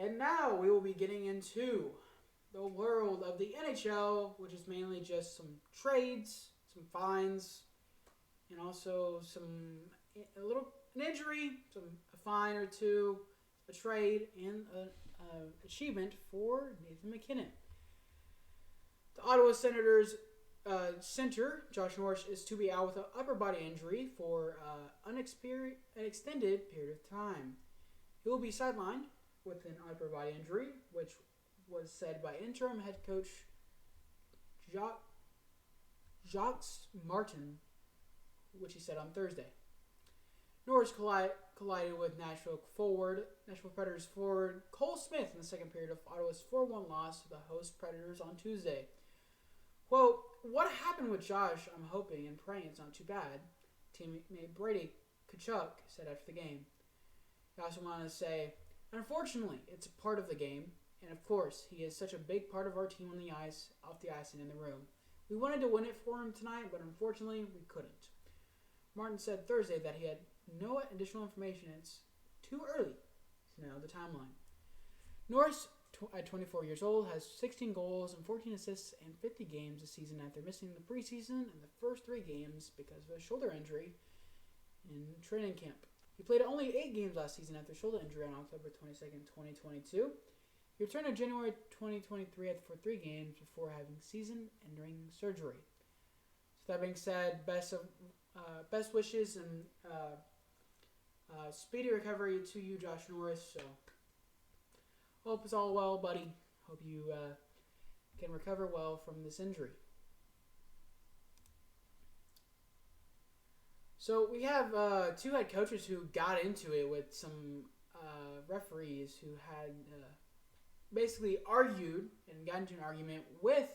And now we will be getting into the world of the NHL, which is mainly just some trades, some fines, and also an injury, a fine or two, a trade, and an achievement for Nathan MacKinnon. The Ottawa Senators center Josh Norris is to be out with an upper body injury for an extended period of time. He will be sidelined with an upper body injury, which was said by interim head coach Jacques Martin, which he said on Thursday. Norris collided with Nashville Predators forward Cole Smith in the second period of Ottawa's 4-1 loss to the host Predators on Tuesday. Quote, "What happened with Josh, I'm hoping and praying it's not too bad," teammate Brady Tkachuk said after the game. He also wanted to say, "Unfortunately, it's a part of the game, and of course, he is such a big part of our team on the ice, off the ice, and in the room. We wanted to win it for him tonight, but unfortunately, we couldn't." Martin said Thursday that he had no additional information. It's too early to know the timeline. Norris, at 24 years old, has 16 goals and 14 assists in 50 games this season after missing the preseason and the first 3 games because of a shoulder injury in training camp. He played only 8 games last season after shoulder injury on October 22nd, 2022. He returned in January 2023 for 3 games before having season-ending surgery. So that being said, best wishes and speedy recovery to you, Josh Norris. So hope it's all well, buddy. Hope you can recover well from this injury. So we have 2 head coaches who got into it with some referees who had basically argued and got into an argument with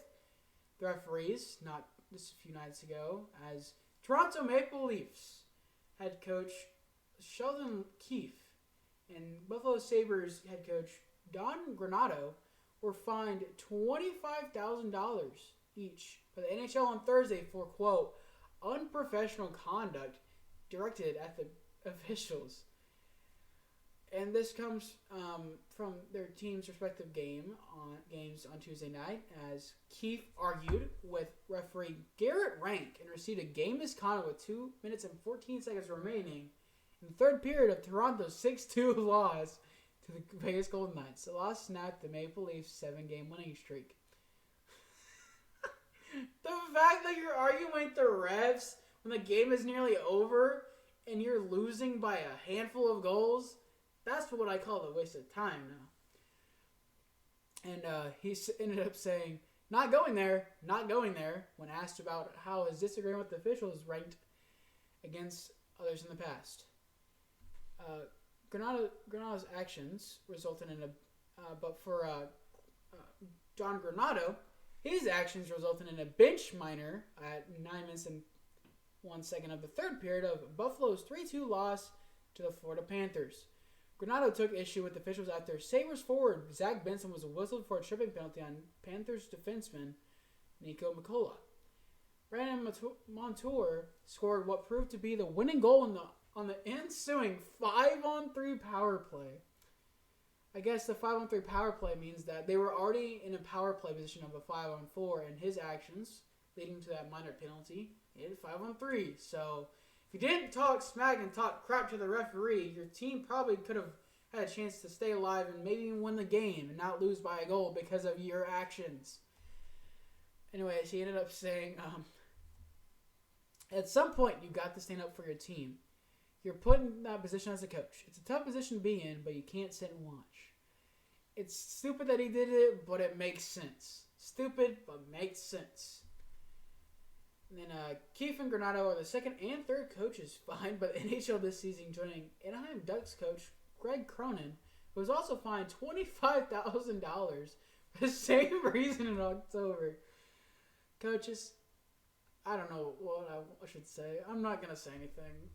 the referees, not just a few nights ago, as Toronto Maple Leafs head coach Sheldon Keefe and Buffalo Sabres head coach Don Granato were fined $25,000 each by the NHL on Thursday for, quote, unprofessional conduct directed at the officials. And this comes from their team's respective games on Tuesday night, as Keefe argued with referee Garrett Rank and received a game misconduct with 2 minutes and 14 seconds remaining in the third period of Toronto's 6-2 loss to the Vegas Golden Knights. The loss snapped the Maple Leafs' 7-game winning streak. The fact that you're arguing with the refs when the game is nearly over and you're losing by a handful of goals, that's what I call a waste of time now. And he ended up saying, not going there, when asked about how his disagreement with the officials ranked against others in the past. Granato's actions resulted in but for John Granato, his actions resulted in a bench minor at 9 minutes and 1 second of the third period of Buffalo's 3-2 loss to the Florida Panthers. Granato took issue with officials after Sabres forward Zach Benson was whistled for a tripping penalty on Panthers defenseman Nico Mikkola. Brandon Montour scored what proved to be the winning goal on the ensuing 5-on-3 power play. I guess the 5-on-3 power play means that they were already in a power play position of a 5-on-4, and his actions leading to that minor penalty made it 5-on-3. So if you didn't talk smack and talk crap to the referee, your team probably could have had a chance to stay alive and maybe even win the game and not lose by a goal because of your actions. Anyways, he ended up saying, at some point, you got to stand up for your team. You're put in that position as a coach. It's a tough position to be in, but you can't sit and watch. It's stupid that he did it, but it makes sense. Stupid, but makes sense. And then Keefe and Granato are the second and third coaches fined by the NHL this season, joining Anaheim Ducks coach Greg Cronin, who was also fined $25,000 for the same reason in October. Coaches, I don't know what I should say. I'm not going to say anything.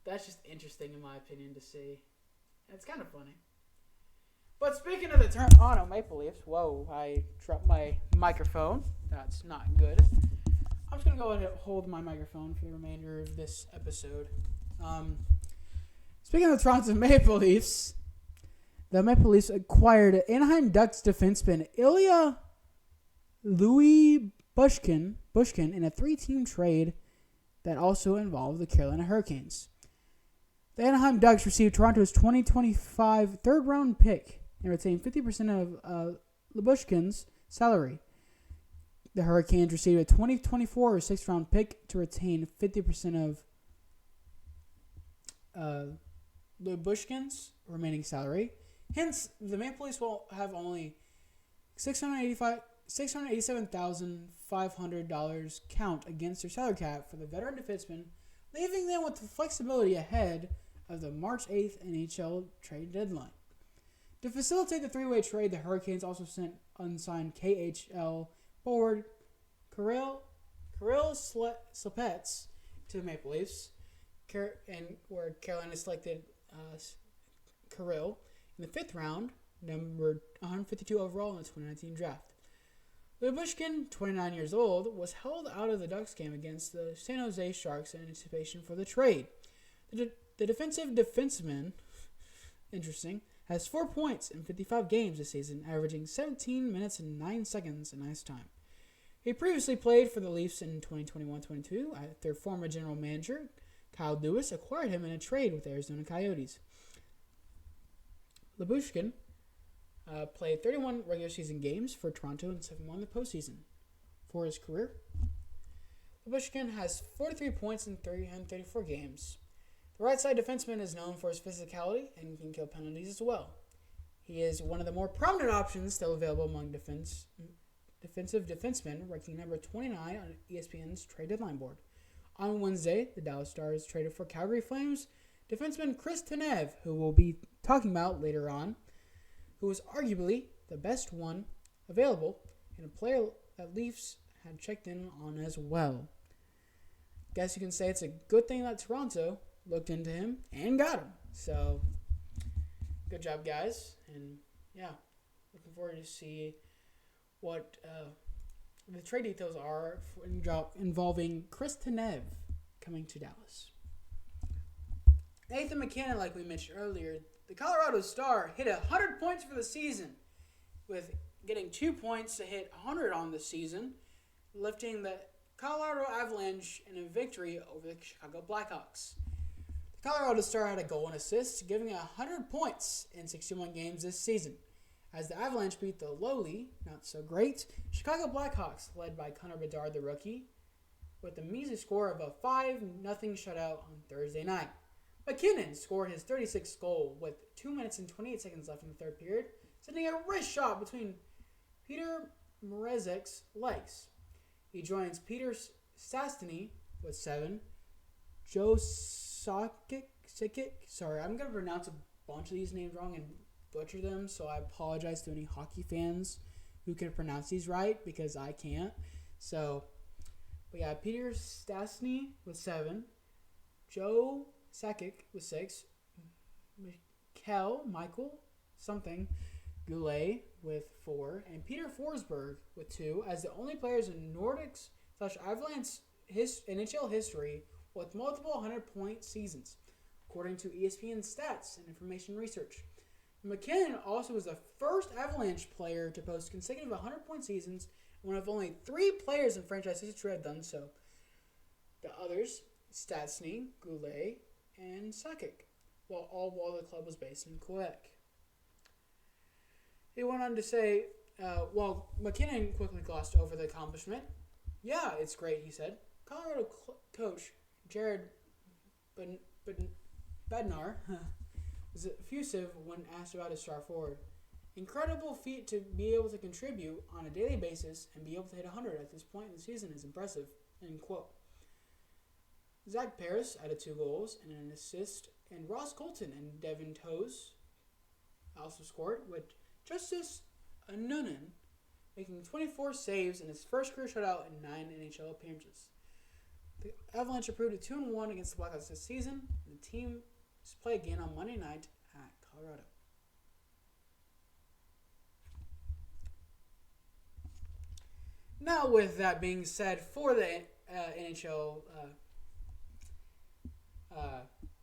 That's just interesting in my opinion to see. And it's kind of funny. But speaking of the Toronto Maple Leafs, whoa, I dropped my microphone. That's not good. I'm just going to go ahead and hold my microphone for the remainder of this episode. Speaking of the Toronto Maple Leafs, the Maple Leafs acquired Anaheim Ducks defenseman Ilya Louis Bushkin in a 3-team trade that also involved the Carolina Hurricanes. The Anaheim Ducks received Toronto's 2025 third-round pick and retained 50% of Lyubushkin's salary. The Hurricanes received a 2024 sixth-round pick to retain 50% of Lyubushkin's remaining salary. Hence, the Maple Leafs will have only $687,500 count against their salary cap for the veteran defenseman, leaving them with the flexibility ahead of the March 8th NHL trade deadline. To facilitate the three-way trade, the Hurricanes also sent unsigned KHL forward Kirill Slepets to the Maple Leafs, and where Carolina selected Kirill in the 5th round, number 152 overall in the 2019 draft. Lyubushkin, 29 years old, was held out of the Ducks game against the San Jose Sharks in anticipation for the trade. The defensive defenseman, interesting, has 4 points in 55 games this season, averaging 17 minutes and 9 seconds in ice time. He previously played for the Leafs in 2021-22. Their former general manager, Kyle Lewis, acquired him in a trade with the Arizona Coyotes. Lyubushkin played 31 regular season games for Toronto and 7 more in the postseason. For his career, Lyubushkin has 43 points in 334 games. The right side defenseman is known for his physicality and can kill penalties as well. He is one of the more prominent options still available among defensive defensemen, ranking number 29 on ESPN's trade deadline board. On Wednesday, the Dallas Stars traded for Calgary Flames defenseman Chris Tanev, who we'll be talking about later on, who was arguably the best one available and a player that Leafs had checked in on as well. Guess you can say it's a good thing that Toronto looked into him and got him. So, good job, guys. And, yeah, looking forward to see what the trade details are involving Chris Tanev coming to Dallas. Nathan MacKinnon, like we mentioned earlier, the Colorado Star hit 100 points for the season, with getting 2 points to hit 100 on the season, lifting the Colorado Avalanche in a victory over the Chicago Blackhawks. The Colorado Star had a goal and assist, giving it 100 points in 61 games this season, as the Avalanche beat the lowly, not so great, Chicago Blackhawks, led by Connor Bedard, the rookie, with a measly score of a 5-0 shutout on Thursday night. McKinnon scored his 36th goal with 2 minutes and 28 seconds left in the third period, sending a wrist shot between Peter Mrazek's legs. He joins Peter Stastny with 7, Joe Sakic, sorry, I'm going to pronounce a bunch of these names wrong and butcher them, so I apologize to any hockey fans who can pronounce these right, because I can't. So, we got Peter Stastny with 7, Joe Sakic with 6, Michael something, Goulet with 4, and Peter Forsberg with 2, as the only players in Nordics/Avalanche NHL history with multiple 100-point seasons, according to ESPN Stats and Information Research. McKinnon also was the first Avalanche player to post consecutive 100-point seasons, and one of only 3 players in franchise history have done so. The others, Stastny, Goulet, and Sakic, while the club was based in Quebec. He went on to say, McKinnon quickly glossed over the accomplishment. "Yeah, it's great," he said. Colorado coach Jared Bednar was effusive when asked about his star forward. "Incredible feat to be able to contribute on a daily basis and be able to hit 100 at this point in the season is impressive," end quote. Zach Paris added 2 goals and an assist, and Ross Colton and Devin Toews also scored, with Justice Annunen making 24 saves in his first career shutout in 9 NHL appearances. The Avalanche improved to 2-1 against the Blackhawks this season, and the team is play again on Monday night at Colorado. Now, with that being said, for the NHL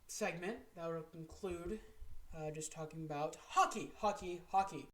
segment, that will conclude just talking about hockey.